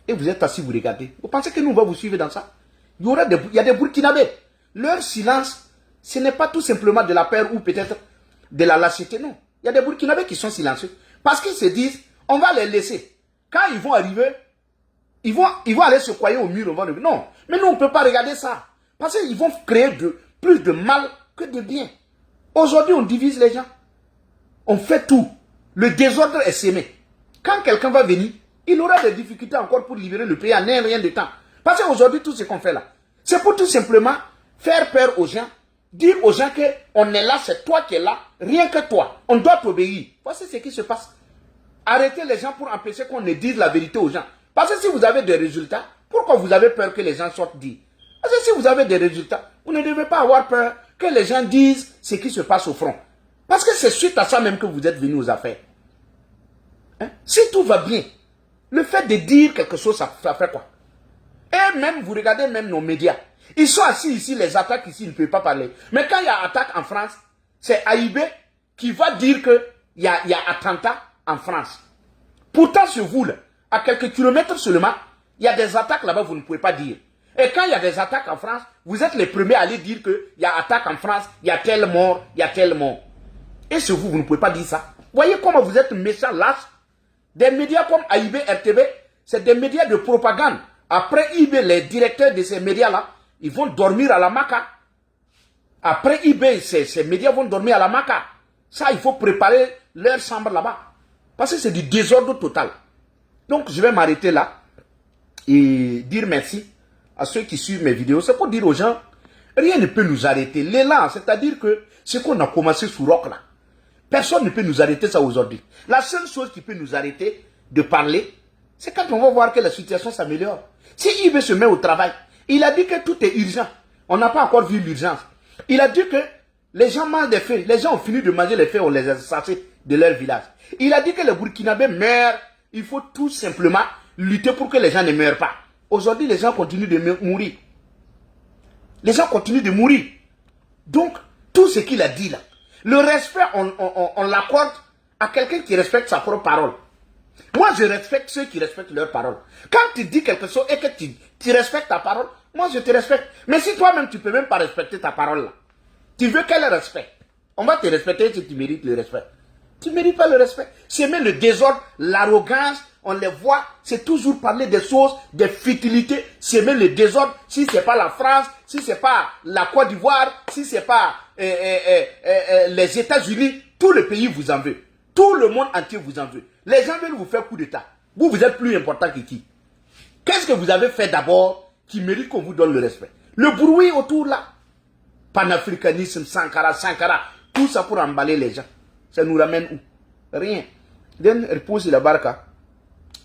Et vous êtes assis, vous regardez. Vous pensez que nous, on va vous suivre dans ça? Il y a des Burkinabés. Leur silence, ce n'est pas tout simplement de la peur ou peut-être de la lâcheté, non. Il y a des Burkinabés qui sont silencieux. Parce qu'ils se disent, on va les laisser. Quand ils vont arriver, ils vont aller se croyer au mur. Non, mais nous, on ne peut pas regarder ça. Parce qu'ils vont créer plus de mal que de bien. Aujourd'hui, on divise les gens. On fait tout. Le désordre est sémé. Quand quelqu'un va venir, il aura des difficultés encore pour libérer le pays en un rien de temps. Parce qu'aujourd'hui, tout ce qu'on fait là, c'est pour tout simplement faire peur aux gens, dire aux gens qu'on est là, c'est toi qui es là, rien que toi. On doit t'obéir. Voici ce qui se passe. Arrêtez les gens pour empêcher qu'on ne dise la vérité aux gens. Parce que si vous avez des résultats, pourquoi vous avez peur que les gens sortent dire? Parce que si vous avez des résultats, vous ne devez pas avoir peur que les gens disent ce qui se passe au front. Parce que c'est suite à ça même que vous êtes venus aux affaires. Hein? Si tout va bien, le fait de dire quelque chose, ça fait quoi? Et même, vous regardez même nos médias. Ils sont assis ici, les attaques ici, ils ne peuvent pas parler. Mais quand il y a attaque en France, c'est Aïbé qui va dire qu'il y a attentat en France. Pourtant, sur vous, là, à quelques kilomètres seulement, il y a des attaques là-bas, vous ne pouvez pas dire. Et quand il y a des attaques en France, vous êtes les premiers à aller dire qu'il y a attaque en France, il y a tel mort, il y a tel mort. Et sur vous, vous ne pouvez pas dire ça. Voyez comment vous êtes méchants, lâches. Des médias comme AIB, RTV, c'est des médias de propagande. Après IB, les directeurs de ces médias-là, ils vont dormir à la Maca. Après IB, ces médias vont dormir à la Maca. Ça, il faut préparer leur chambre là-bas. Parce que c'est du désordre total. Donc, je vais m'arrêter là et dire merci à ceux qui suivent mes vidéos. C'est pour dire aux gens, rien ne peut nous arrêter. L'élan, c'est-à-dire que ce qu'on a commencé sous roc là, personne ne peut nous arrêter ça aujourd'hui. La seule chose qui peut nous arrêter de parler, c'est quand on va voir que la situation s'améliore. Si IB se met au travail, il a dit que tout est urgent. On n'a pas encore vu l'urgence. Il a dit que Les gens mangent des feuilles. Les gens ont fini de manger les feuilles, on les a chassés de leur village. Il a dit que les Burkinabés meurent. Il faut tout simplement lutter pour que les gens ne meurent pas. Aujourd'hui, les gens continuent de mourir. Les gens continuent de mourir. Donc, tout ce qu'il a dit là, le respect, on l'accorde à quelqu'un qui respecte sa propre parole. Moi, je respecte ceux qui respectent leur parole. Quand tu dis quelque chose et que tu respectes ta parole, moi, je te respecte. Mais si toi-même, tu ne peux même pas respecter ta parole là, tu veux qu'elle respecte. On va te respecter si tu mérites le respect. Tu ne mérites pas le respect. C'est même le désordre, l'arrogance, on les voit, c'est toujours parler des choses, des futilités, c'est même le désordre. Si ce n'est pas la France, si ce n'est pas la Côte d'Ivoire, si ce n'est pas les États-Unis, tout le pays vous en veut. Tout le monde entier vous en veut. Les gens veulent vous faire coup d'État. Vous êtes plus important que qui? Qu'est-ce que vous avez fait d'abord qui mérite qu'on vous donne le respect? Le bruit autour là. Panafricanisme, Sankara, tout ça pour emballer les gens. Ça nous ramène où? Rien. Den repose la barca.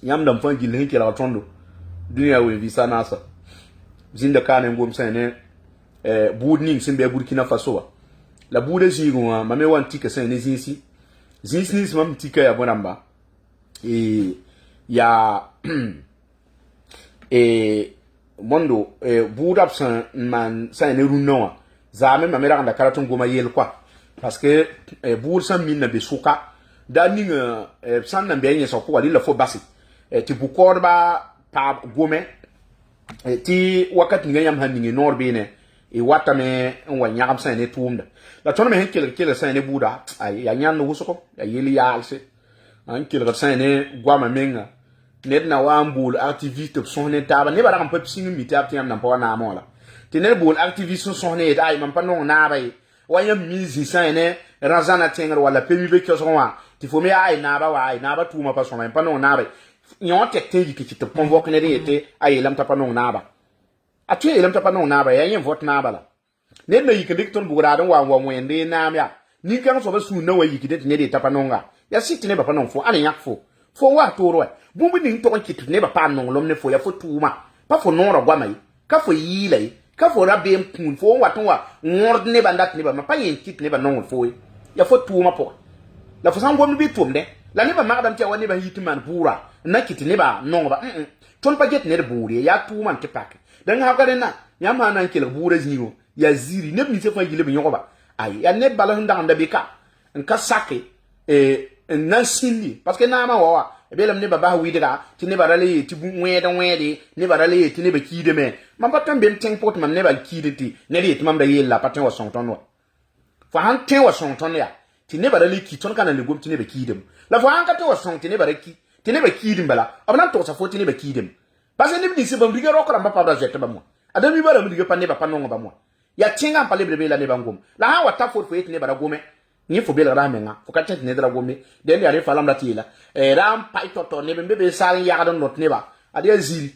Yam d'enfant qui l'un qui la retondo. Dunia ou visa nasa. Zinda kane ngom sene. Boudning simbe Burkina Faso. La boude zigon, mame wan tika sene zinsi. Zinsi c'est même tika ya bonamba. Et ya et mondo boudap san man sene runoa. Zame ma mera da karaton goma yel quoi parce que bour san min na besuka da ning san na benye so ko wali la fo basi ti bu korba pa gome ti wakati nga yam han ningi nor bene e wata me wa nyam san ne tumda la tono me hen kele san ne buda ay ya nyan no wusuko ya yeli ya alse an kele san ne gwama menga net na wa ambul activiste son ne taba ne bara kan pep singi mi tap tiam na pa na mola tene bol activiste son ne dai man panon na bay wanya mizi sane razana tenger wala pemi be kyo sonwa ti fo me ay na ba tuma pa son man panon na bay nyon tek teji ki te convoque ne rete ay lam ta panon na ba atu lam ta panon na ba yan vote na ba la ne na yike ton bugura don wa mwende na ya ni kan so ba su na wa yike de ne de ta panon ga ya sit ne ba panon fo an yak fo wa to ro bumbu ni to kit ne ba panon lom ne fo ya fo tuma pa fo non ro gwa mai ka fo yi lai ka fo na bem pun fo wa ton wa ngord ne bandat ne ba ma pa yin kit ne ba non fo ya fo tuma po la fo san gom bi tum de la ne ba ma dam ti wa ne ba hitman pura na kit ne ba non ba ton pa get ne de buri ya tuma ke pak dan ha ka na ya ma nan kele bura ziro ya ziri ne mi se fa gile bi ba ay ya ne bala nda nda be ka nka sake na sindi parce que na ma wa belam ne baba widira ti ne barale ti bu wede ne barale ti ne ba kide me man patam bem ting pot man ne ba kide ti ne ri ti man da yella patam wa son ton wa fa han ten wa son ton ya ti ne barale ki ton kana le gom ti ne ba kide la fa han ka to wa son ti ne baraki ti ne ba kide bala abna to sa fo ti ne ba kide parce que ne bi se ba mbiga rokora mba pa jette ba mo adami bara mi diga pa ne ba pa non ba mo ya tinga pa le brebe la ne ba ngom la ha wa ta fo ti ne bara gome ni fo bela ramenga fo ka tet ne dra gome den ya re falam la tila ram pai toto ne be sal ya don not ne ba ade aziri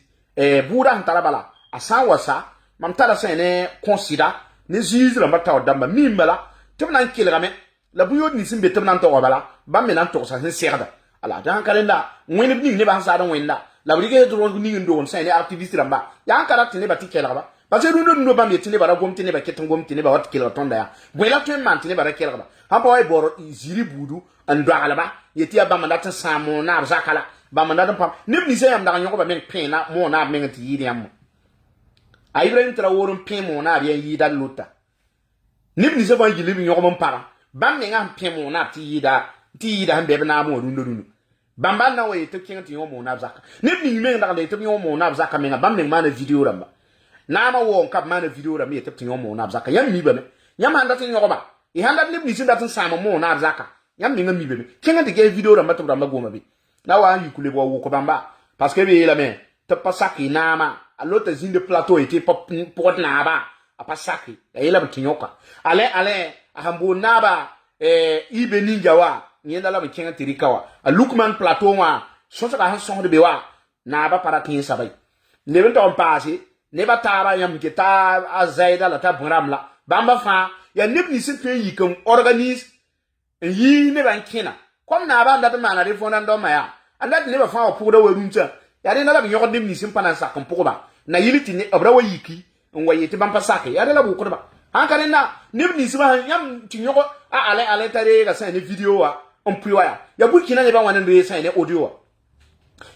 buda ntara bala asan wasa mam tara sene consider ne zizi la mata odamba mimbala tebna nkile game la buyo ni simbe tebna to bala ba me nan to sa sen serda ala dan kalenda ngwene bi ne ba sa don wenda la brige do ni ndo on sene activiste ramba ya kara tine ba tikela ba parce que nous ba me tine ba gom tine ba keton gom tine ba wat kila tonda ya bwela to man tine ba kela ba ha boy boro ziri budu ando ala ba yeti ba mandata samo na zakala ba mandata pam nim ni se yam da nyoko ba men pena mo na men ti yidi am ay ibrahim tra worum pen mo na bien yida lota nim ni se ba yili bi nyoko mon para ba men am pen mo na ti yida hambe na mo dundu bamba na we to kin ti mo na zaka nim ni men da to mo na zaka men ba men ma na video ramba na ma wo kap ma na video ramba yeti mo na zaka yam mi ba me yam handa tin nyoko ba i handa nim ni sin da tin samo mo na zaka yam mi ngam mi be kenga de ge video ramba to ramba goma bi na wa yi kule bo wo ko bamba parce que be la me te pasaki na ma alota zin de plateau était pop pot na ba a pasaki e la tinyoka ale ahambo na ba ibe ninja wa nyenda la kenga tirikawa a lukman plateau wa so sa han son de be wa na ba para tin sabai ne ben to passé ne ba tara yam ke ta azaida la ta bramla bamba fa ya nib ni sin pe yi kan organise yi ne ban kina comme na ba ndata mana re fona ndo maya andat ne ba fa pour da werunta ya re na la nyogo nib ni sin pana sa kan pour ba na yiliti ne obra wa yiki on wa yiti ban pa sake ya re la bu ko ba hankane na nib ni siba yam tinyoko a ale tare ga sai ne video wa on priwa ya burkina ne ba wanan re sai ne audio wa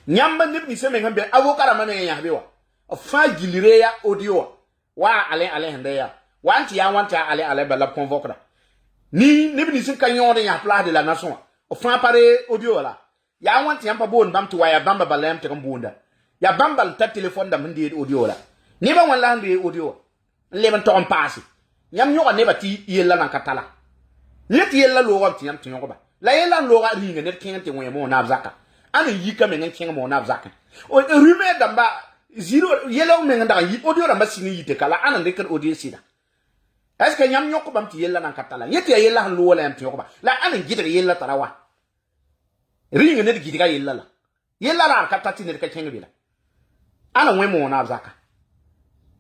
nyamba nib ni seme ngambe avokara mane ya bewa fa gilire ya audio wa ale hande ya wanti ya wanta ale bala convoquera ni nib ni sin kanyon de ya pla de la nation fa pare audio la ya wanti yamba bon bam to ya bamba balem te kambunda ya bamba ta telephone da mndi audio la ni ba wala hande audio le ban to on passe nyam nyoga ne bati yella nan katala net yella lo wanti yam tinyo ba la yella lo ga ringa net kente mo mo na zaka ana yika men ngen mo na zaka o rume damba zero yella men nda yi audio da masini yite kala ana de kan audio sida est ce que nyam nyoko bam ti yella nan katala yete yella lo wala yam tinyo ba la ana gidere yella tarawa ringa net gidiga yella la katati ne ka kenga bila ana we mo na zaka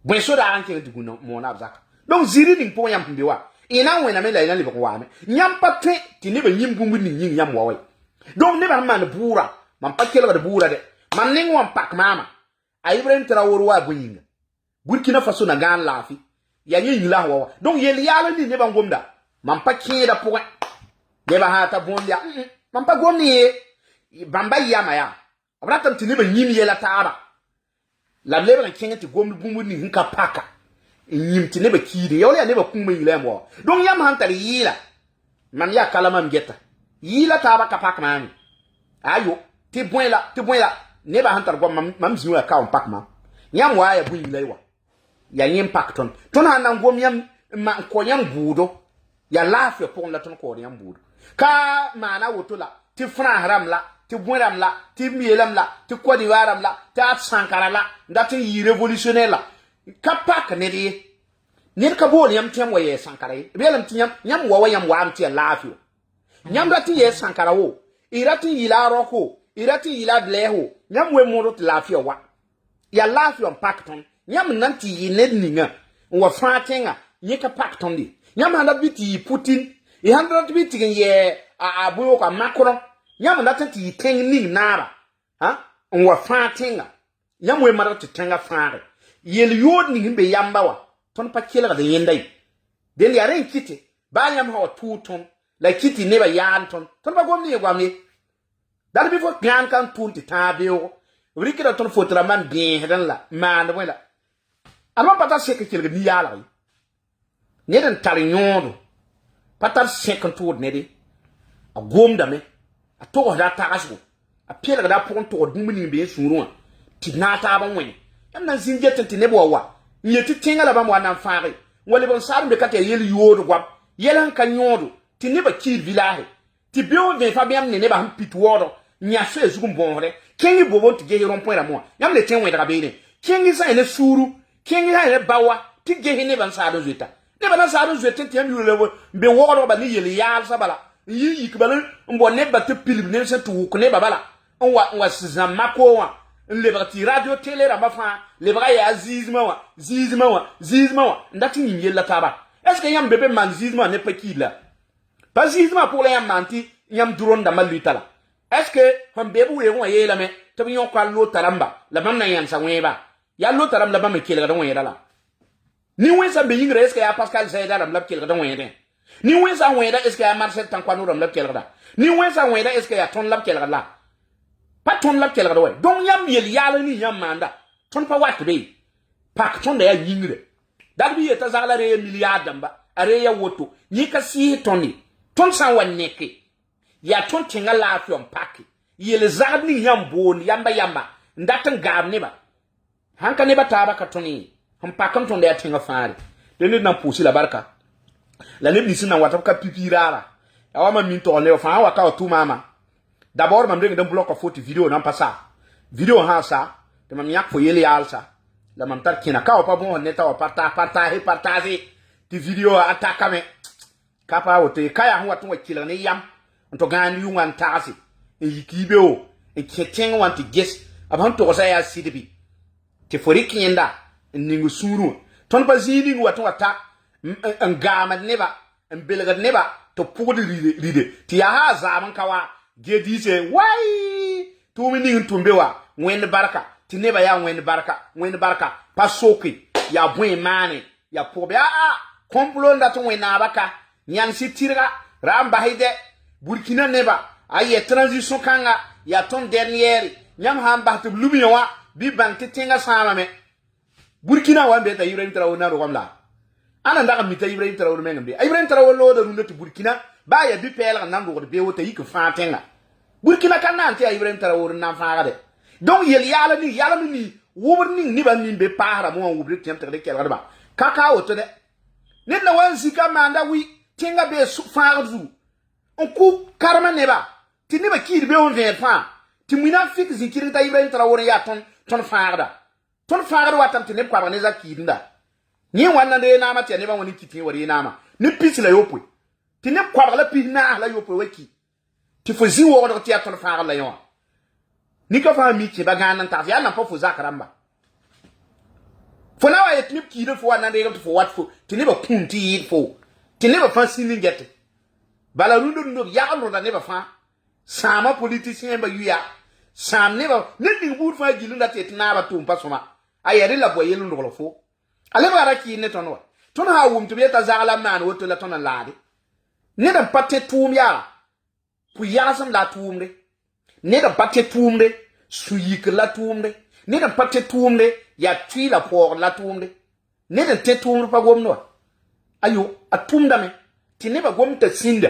bwe so da anke dugu mo na zaka donc ziri ning po yam mbiwa ina wena me la ina libo wa me nyam patte ti ne ba nyim gumbu ning nyim yam wa we donc ne ba man bura man pakke la bura de man ning wan pak mama ay ibrahim traor wa bunyinga burkina faso na gan lafi ya nyi la wa donc yel yala ni ne ba ngomda man pakke da po de ba hata bondia man pa gomni bamba yama ya abratam ti ne ba nyim yela taaba la lebe na kenga ti gombu bumbu ni hinka paka nyim ti ne ba kide yole ne ba kuma yile mo don yam hantari yila man ya kalama mgeta yila taaba ka paka mami ayo ti boyla ne ba hantar gom mam ziu ya ka on pak ma nyam wa ya bu yile wa ya yim pak ton hanan gom yam ma ko yam budo ya lafi pon la ton ko yam budo ka mana wotola ti fran haram la ti bweram la ti mielam la ti kodi waram la ta sankara la ndati yi revolutionnaire la kapak ne di ne ka bol yam tem waye sankara yi belam ti yam wa yam wa am ti lafio nyam dati ye sankara wo irati yila roko irati yila bleho nyam we mo ti lafio wa ya lafio pakton nyam nanti yi ne ninga wa fatenga ye ka pakton di nyam handa biti putin e handa biti ye abuyo ka Macron nyam na tanti teng ning nara ha wa fatinga nyam we mara tenga faare yel yod ni himbe yamba wa ton pa kila da yendai den ya ren kiti ba nyam ha tuton la kiti ne ba yan ton ba gomni gwamni dal bi fo gan kan tunti tabeo rikira ton fotra man bien hedan la man wala alma pata seke kila ni yala ne den tar nyodo patar seke to ne de a gomda me a to da tagaso a pela da pon to dumuni be suru ti na ta ban wen yam nan zinje tenti ne bo wa nyeti tinga la ba mo nan faare wole bon saru be kate yel yodo gwam yelan kan yodo ti ne ba ki village ti bio ve fa biam ne ba han pitwodo nya so ezugum bonre kengi bobo ti ge ron point la mo yam le ten wen da be ne kengi sa ne suru kengi ha ne bawa ti ge ne ban sa do zuta ne ba na sa do zuta ti am yule be wodo ba ni yel yal sa bala yi kibale mbo ne ba te pilib ne se tu ko ne babala on wa sizam mako wa le ba ti radio télé ra ba fa le ba ya zizma wa ndati ni yella taba est ce que yam bébé man zizma ne pa kila pas zizma pour les yam manti yam duron da maluta la est ce que hon bébé we won yela me to bi yon kwa lo taramba la bam na yan sa weba ya lo taram la ba me kila da won yela la ni wen sa be yingre est ce que ya Pascal Zaida la mlab kila da won yela ni wensa wenda est ce que ya Marcel Tankwano ram lab kelgada ni wensa wenda est ce que ya ton lab kelgada pa ton lab kelgada we donc yam yel yala ni yam manda ton pa wat be pak ton da ya yingre dal bi eta zala re milliard damba are ya woto ni ka si toni ton san wanneke ya ton tinga la fi on pak yel zagad ni yam bon yamba ndatan gam ne ba hanka ne ba taba ka toni hon pakam ton da ya tinga faare de ne na pusi la barka la ne bisi na wata ka pipirara awa ma min to ne fa wa ka tu mama d'abord mam de bloc ko photo vidéo nan pas ça vidéo ha ça de mam yak fo yele alsa la mam tar kina ka pa bon ne ta wa partager ti vidéo ataka me ka pa wote kaya ho watu wa kila ne yam to gan yu wan tasi e yikibe o e keten wan ti ges aban to sa ya sidibi ti fori kinda ningu suru ton pa zidi watu wata ngama neba mbelga neba to pugdi ride ti ya ha zaman kawa gedi se wai tu mi ning tumbe wa wen barka ti neba ya wen barka pasoki ya buen mane ya pobe complot nda to wena baka nyan sitirga ramba hide Burkina neba aye transition kanga ya ton dernière nyam hamba to lumiwa bi bank tinga sama me Burkina wa be ta Ibrahim Traoré na ro gamla ana ndaka mita Ibrahim Traoré mengambe Ibrahim Traoré lo da runde to Burkina ba ya bi pel nan do be wota yik fa tenga Burkina kan nan te Ibrahim Traoré nan fa de donc yala ni wobr ni ban ni be para mo wobr tem tere kel ba kaka oto de net na wan zika manda wi tinga be fa zu on ku karma neba ti neba kiri be on ver fa ti mina fik zikiri ta Ibrahim Traoré ya ton faada watam ti ne kwa ne za kidinda ni wanna de na ma ti ne ba woni kiti wori na ma ni pisi la yopwe ti ne kwa la pi na la yopwe weki ti fo zi wo ti ton faada la yo ni ka fa mi ti ba ganan ta ya na fo zakaramba fo na wa etnip kidi fo wanna de fo wat fo ti ne ba punti fo ti ne ba fa sinin gette bala rundo ndo ya no da ne ba fa sama politicien ba yuya sam ne ba ne ni bur fa gilu da te na ba tum pasoma ayere la boye lu ndolo fo ale ba ra ki ne tonwa ton ha wum to beta zala man woto la ton laade ne da patte tum ya pu yasam la tumde ne da patte tumde suyik la tumde ne da patte tumde ya tui la por la tumde ne da te tumde pa gomno ayo atumda me ti ne ba gom ta sinda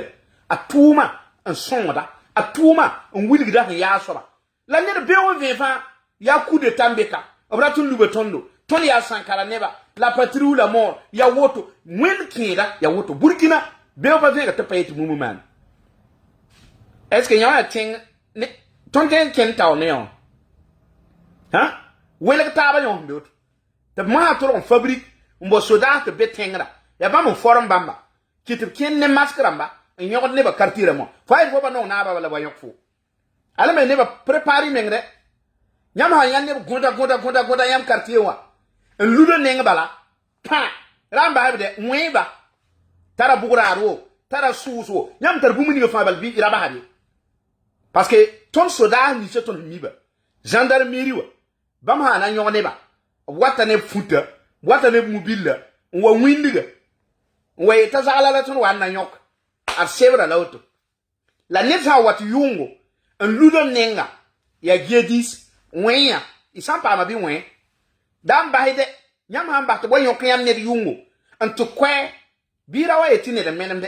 atuma an sonda atuma an wilgida ya soba la ne be won vefa ya coup de tambeka obratun lubetondo ton ya sankara neba la patrie ou la mort ya woto mwen kida ya woto Burkina be ba vega te payet mumu man est-ce que ya ting ne ton ten ken taw ne on ha wele ta ba yon be te ma to on fabrique mbo soda te betengra ya ba mo forum bamba kitib ken ne maskramba nyogod ne ba kartira mo fa fo ba no na ba la ba yok fo ala me ne ba préparer mengre nyam ha yan ne goda yam quartier wa en ludo neng bala pa ramba de mweba tara buguraro tara suso nyam tar bu muni fa bal bi iraba hadi parce que ton soda ni se ton miba gendarmerie wa bam ha na nyone ba wata ne futa wata ne mobile wa windiga wa ta zala la ton wa na nyok a sebra lauto la neta wat yungo en ludo nenga ya gedis wenya isampa ma bi wen dan bahide nyam hamba to boy yokyan ne yungo anto kwe bira wa etine de menem de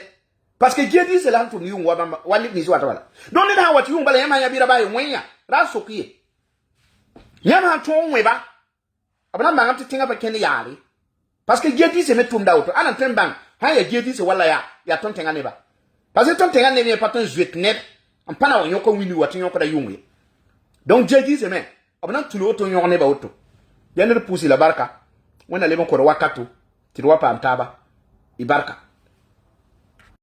parce que gedis la anto yungo wa wali ni wata wala don ne da wat yungo bala yama ya bira ba wenya raso kiye nyam ha to we ba abana ma ngam tinga pa ken yari parce que gedis e metum da auto anan tembang ha ya gedis wala ya ton tenga ne ba parce que ton tenga ne mi pa ton zuet net ampana wa yoko wini wat yoko da yungo donc jeji se men abana tulo to nyone ba auto yanere pousi la barka wona le bon ko wakatu ti do pa antaba ibarka